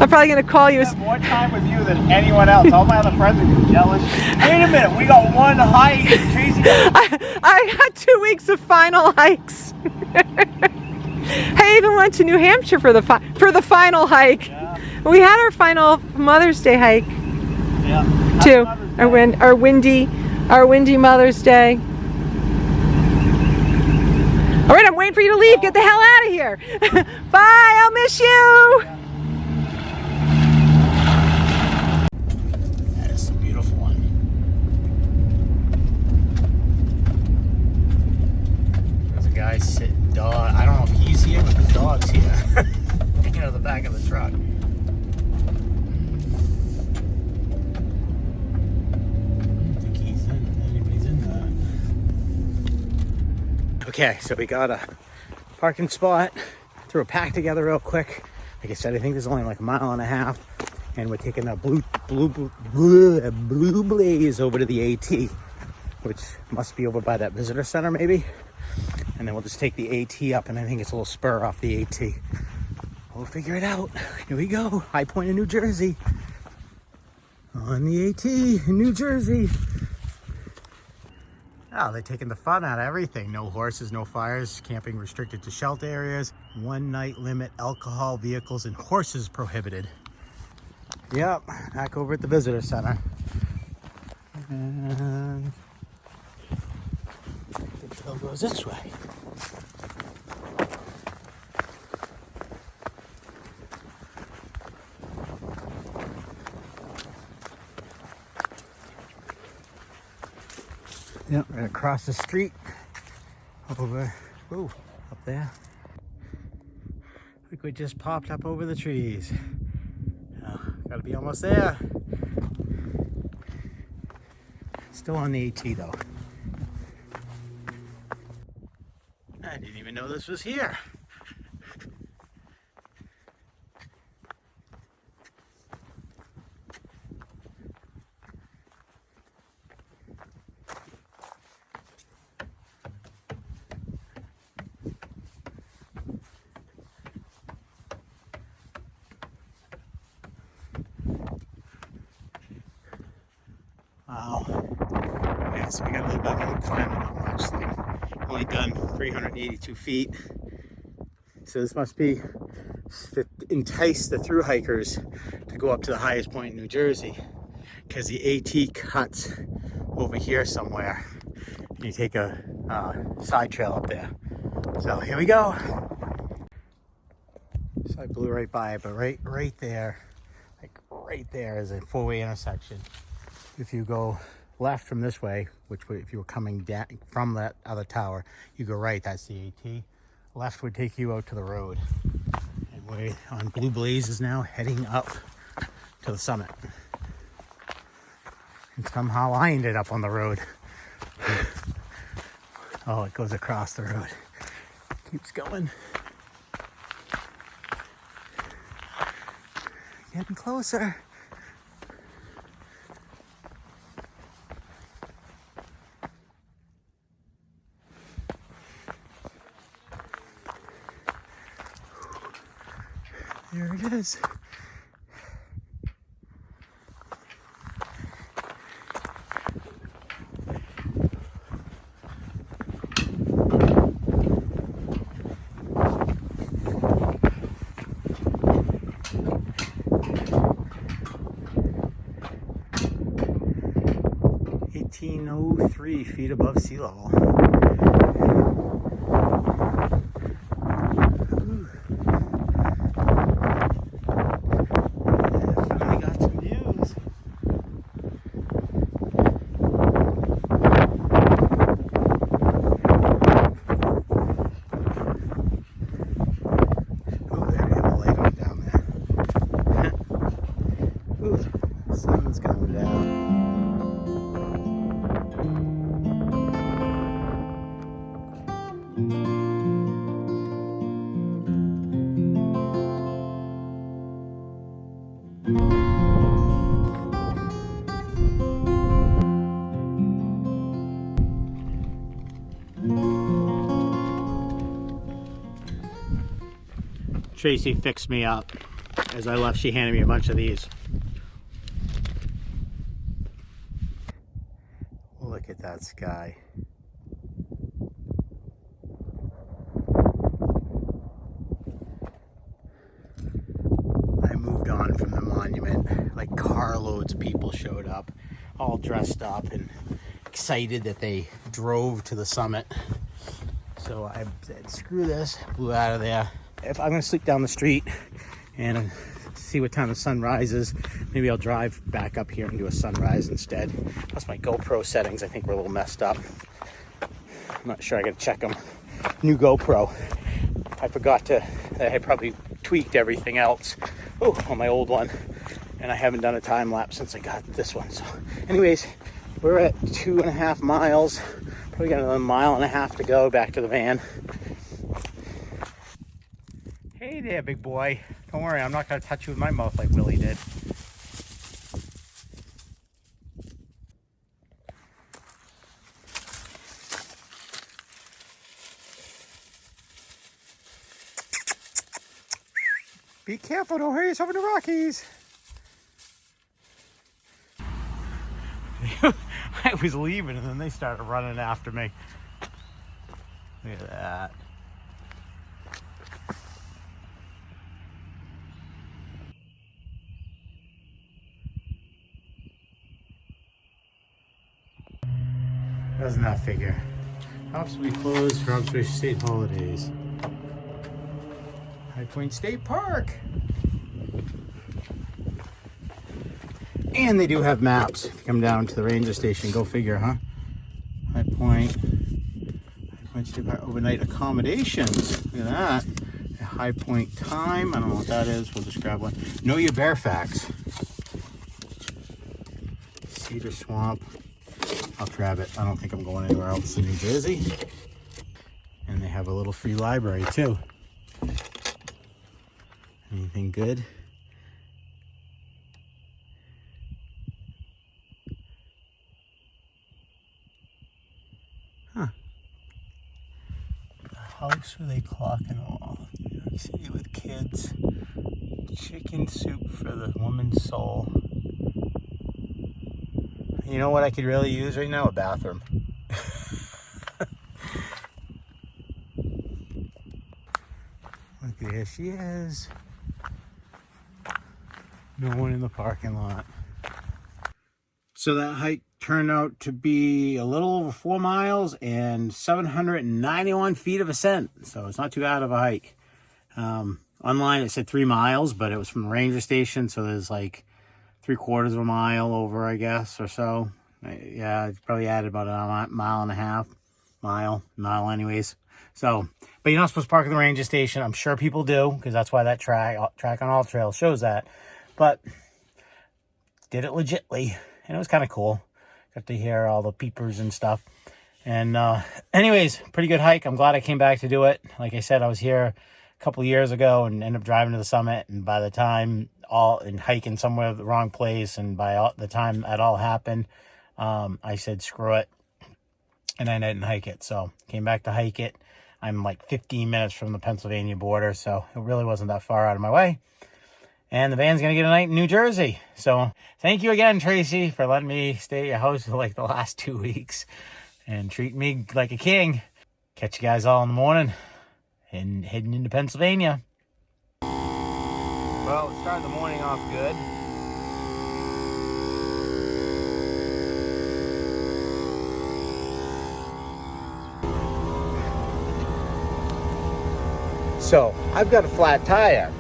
I'm probably gonna call you. I have more time with you than anyone else. All my other friends are getting jealous. Wait a minute, we got one hike. Tracy. I got 2 weeks of final hikes. I even went to New Hampshire for the final hike. Yeah. We had our final Mother's Day hike. Yeah. Too. Our windy Mother's Day. All right, I'm waiting for you to leave. Get the hell out of here. Bye. I'll miss you. Yeah. That is a beautiful one. There's a guy sitting dog. I don't know if he's here, but the dog's here. Hanging out of the back of the truck. Okay, so we got a parking spot, threw a pack together real quick. Like I said, I think there's only like a mile and a half, and we're taking a blue blaze over to the AT, which must be over by that visitor center maybe. And then we'll just take the AT up, and I think it's a little spur off the AT. We'll figure it out. Here we go, High Point in New Jersey. On the AT in New Jersey. Oh, they're taking the fun out of everything. No horses, no fires, camping restricted to shelter areas, 1 night limit, alcohol, vehicles, and horses prohibited. Yep, back over at the visitor center. And the trail goes this way. Yep, right across the street, over, ooh, up there. Like we just popped up over the trees. Oh, gotta be almost there. Still on the AT though. I didn't even know this was here. Wow. Yeah, so we got a little bit more climbing, not much. Like, only done 382 feet. So this must be to entice the thru hikers to go up to the highest point in New Jersey, because the AT cuts over here somewhere. And you take a side trail up there. So here we go. So I blew right by it, but right there, like right there is a 4-way intersection. If you go left from this way, which way, if you were coming down from that other tower, you go right, that's the AT. Left would take you out to the road. And we're on Blue Blazes now, heading up to the summit. And somehow I ended up on the road. Oh, it goes across the road. Keeps going. Getting closer. There it is. (1803) feet above sea level. Sun's going down. Tracey fixed me up. As I left, she handed me a bunch of these. Look at that sky. I moved on from the monument. Like carloads of people showed up, all dressed up and excited that they drove to the summit. So I said, screw this, blew out of there. If I'm gonna sleep down the street and see what time the sun rises, maybe I'll drive back up here and do a sunrise instead. Plus my GoPro settings I think were a little messed up. I'm not sure, I gotta check them. New GoPro. I forgot to, I had probably tweaked everything else on my old one, and I haven't done a time lapse since I got this one. So anyways, we're at 2.5 miles. Probably got another 1.5 miles to go back to the van. Hey there, big boy. Don't worry, I'm not gonna touch you with my mouth like Willie did. Be careful, don't hurt yourself in the Rockies. I was leaving and then they started running after me. Look at that. Doesn't that figure? Shops will be closed for observation state holidays. High Point State Park. And they do have maps. If you come down to the ranger station, go figure, huh? High Point State Park overnight accommodations. Look at that. A High Point time. I don't know what that is. We'll just grab one. Know your bear facts. Cedar Swamp. I'll grab it. I don't think I'm going anywhere else in New Jersey. And they have a little free library too. Anything good? Huh. The house with a clock and wall. New York City with kids. Chicken soup for the woman's soul. You know what I could really use right now? A bathroom. Look, there she is. No one in the parking lot. So that hike turned out to be a little over 4 miles and 791 feet of ascent. So it's not too bad of a hike. Online it said 3 miles, but it was from the ranger station. So there's like 3/4 of a mile over, I guess, or so. Yeah, it's probably added about a 1.5 miles. Mile anyways. So, but you're not supposed to park at the ranger station. I'm sure people do, because that's why that track on All Trails shows that. But did it legitly, and it was kind of cool. Got to hear all the peepers and stuff. And anyways, pretty good hike. I'm glad I came back to do it. Like I said, I was here a couple of years ago and ended up driving to the summit, and by the time hiking somewhere the wrong place, and by the time that all happened, I said screw it, and I didn't hike it. So came back to hike it. I'm like 15 minutes from the Pennsylvania border, so it really wasn't that far out of my way. And the van's gonna get a night in New Jersey. So thank you again, Tracy, for letting me stay at your house for like the last 2 weeks and treat me like a king. Catch you guys all in the morning and heading into Pennsylvania. Well, it started the morning off good. So, I've got a flat tire.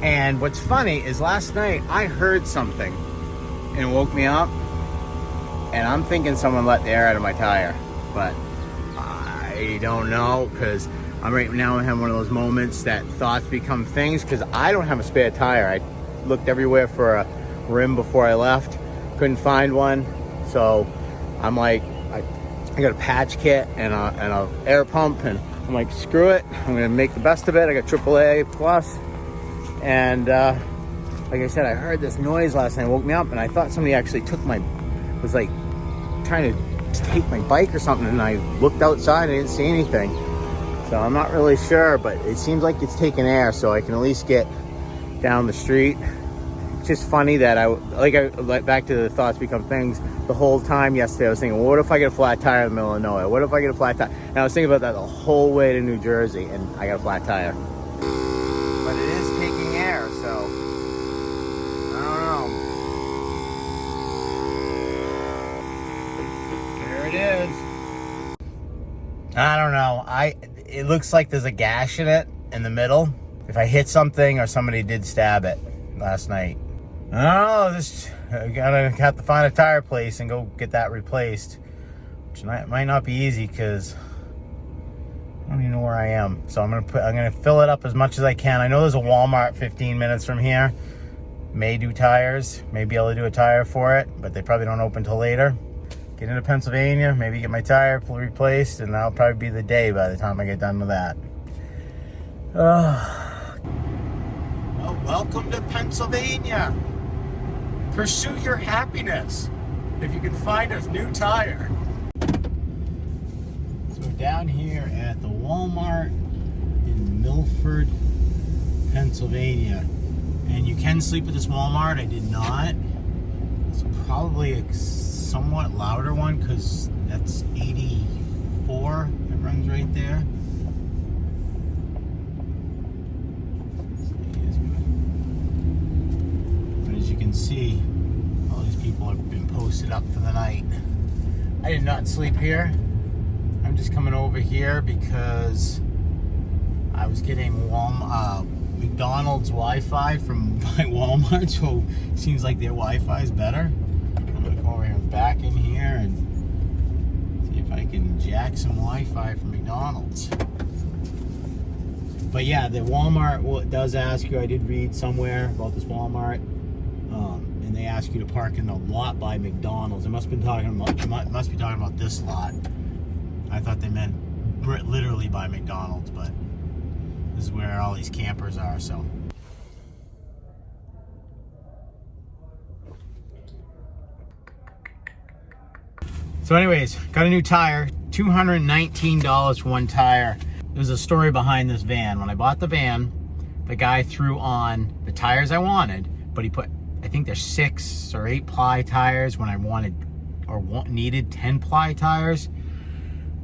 And what's funny is last night I heard something and it woke me up. And I'm thinking someone let the air out of my tire. But I don't know, because I'm right now having one of those moments that thoughts become things, because I don't have a spare tire. I looked everywhere for a rim before I left. Couldn't find one. So I'm like, I got a patch kit and a air pump, and I'm like, screw it. I'm gonna make the best of it. I got AAA plus. And like I said, I heard this noise last night. It woke me up, and I thought somebody actually was like trying to take my bike or something, and I looked outside and I didn't see anything. So I'm not really sure, but it seems like it's taking air, so I can at least get down the street. It's just funny that like back to the thoughts become things. The whole time yesterday I was thinking, well, what if I get a flat tire in the middle of nowhere? What if I get a flat tire? And I was thinking about that the whole way to New Jersey, and I got a flat tire. But it is taking air, so I don't know. There it is. I don't know. It looks like there's a gash in it in the middle. If I hit something or somebody did stab it last night. I don't know. I gotta have to find a tire place and go get that replaced, which might not be easy because I don't even know where I am. So I'm gonna fill it up as much as I can. I know there's a Walmart 15 minutes from here. May do tires. May be able to do a tire for it, but they probably don't open till later. Get into Pennsylvania, maybe get my tire replaced, and that'll probably be the day by the time I get done with that. Well, welcome to Pennsylvania. Pursue your happiness if you can find a new tire. So we're down here at the Walmart in Milford, Pennsylvania. And you can sleep at this Walmart. I did not. It's probably a somewhat louder one because that's 84 that runs right there. But as you can see, all these people have been posted up for the night. I did not sleep here. I'm just coming over here because I was getting McDonald's Wi-Fi from my Walmart, so it seems like their Wi-Fi is better. I'm gonna go over here back in here and see if I can jack some Wi-Fi from McDonald's. But yeah, the Walmart does ask you, I did read somewhere about this Walmart, and they ask you to park in the lot by McDonald's. It must be talking about this lot. I thought they meant literally by McDonald's, but this is where all these campers are, so. So anyways, got a new tire, $219 for one tire. There's a story behind this van. When I bought the van, the guy threw on the tires I wanted, but he put, I think there's 6 or 8 ply tires when I needed 10 ply tires.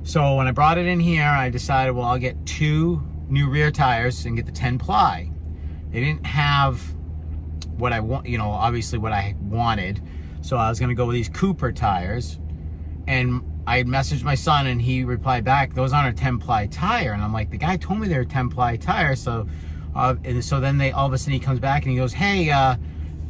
So when I brought it in here, I decided, well, I'll get 2 new rear tires and get the 10 ply. They didn't have what I want, obviously what I wanted. So I was gonna go with these Cooper tires. And I had messaged my son and he replied back, those aren't a 10 ply tire. And I'm like, the guy told me they're a 10 ply tire. So, and so then all of a sudden he comes back and he goes, hey,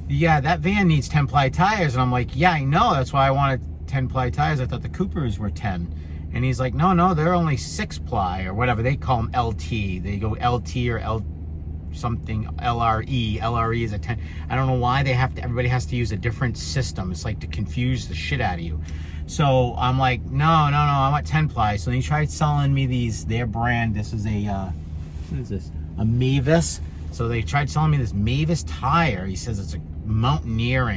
yeah, that van needs 10 ply tires. And I'm like, yeah, I know, that's why I wanted 10 ply tires. I thought the Coopers were 10. And he's like, no, they're only 6 ply or whatever. They call them LT. They go LT or L something, LRE. LRE is a 10. I don't know why everybody has to use a different system. It's like to confuse the shit out of you. So I'm like, no, I want 10 ply. So he tried selling me their brand. This is what is this? A Mavis. So they tried selling me this Mavis tire. He says it's a Mountaineer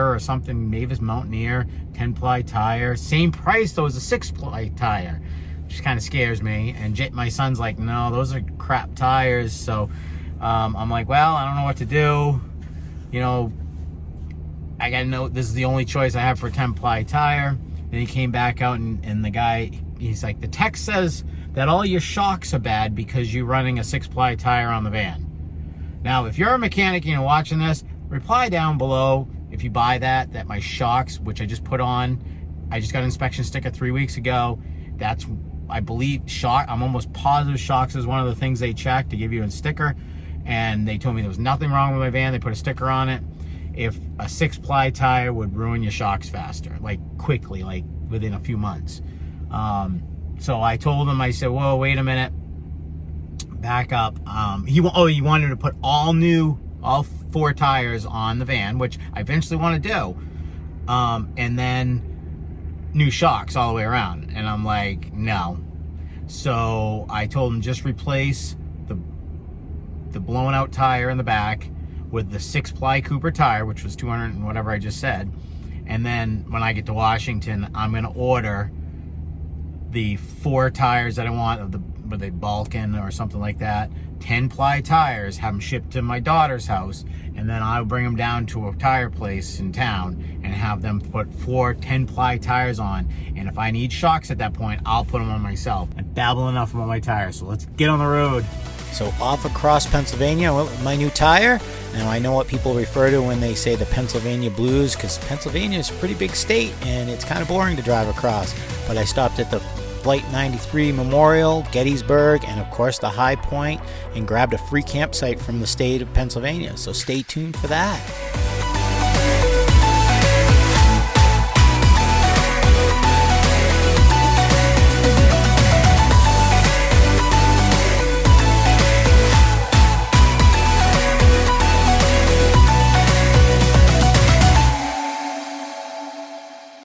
or something, Mavis Mountaineer, 10 ply tire. Same price though as a 6 ply tire, which kind of scares me. And my son's like, no, those are crap tires. So I'm like, well, I don't know what to do. I gotta know this is the only choice I have for a 10 ply tire. Then he came back out and the guy, he's like, the text says that all your shocks are bad because you're running a 6 ply tire on the van. Now, if you're a mechanic and you're watching this, reply down below if you buy that my shocks, which I just put on, I just got an inspection sticker 3 weeks ago. That's, I believe, I'm almost positive shocks is one of the things they check to give you a sticker. And they told me there was nothing wrong with my van. They put a sticker on it. If a 6 ply tire would ruin your shocks faster, like quickly, like within a few months. So I told him, I said, whoa, wait a minute, back up. He wanted to put all 4 tires on the van, which I eventually want to do. And then new shocks all the way around. And I'm like, no. So I told him just replace the blown out tire in the back with the 6 ply Cooper tire, which was 200 and whatever I just said. And then when I get to Washington, I'm gonna order the 4 tires that I want of were they Balkan or something like that, 10-ply tires, have them shipped to my daughter's house, and then I'll bring them down to a tire place in town and have them put 4 10-ply tires on. And if I need shocks at that point, I'll put them on myself. I babble enough about my tires, so let's get on the road. So off across Pennsylvania, I went with my new tire. Now I know what people refer to when they say the Pennsylvania blues, because Pennsylvania is a pretty big state and it's kind of boring to drive across. But I stopped at the Flight 93 Memorial, Gettysburg, and of course the High Point, and grabbed a free campsite from the state of Pennsylvania. So stay tuned for that.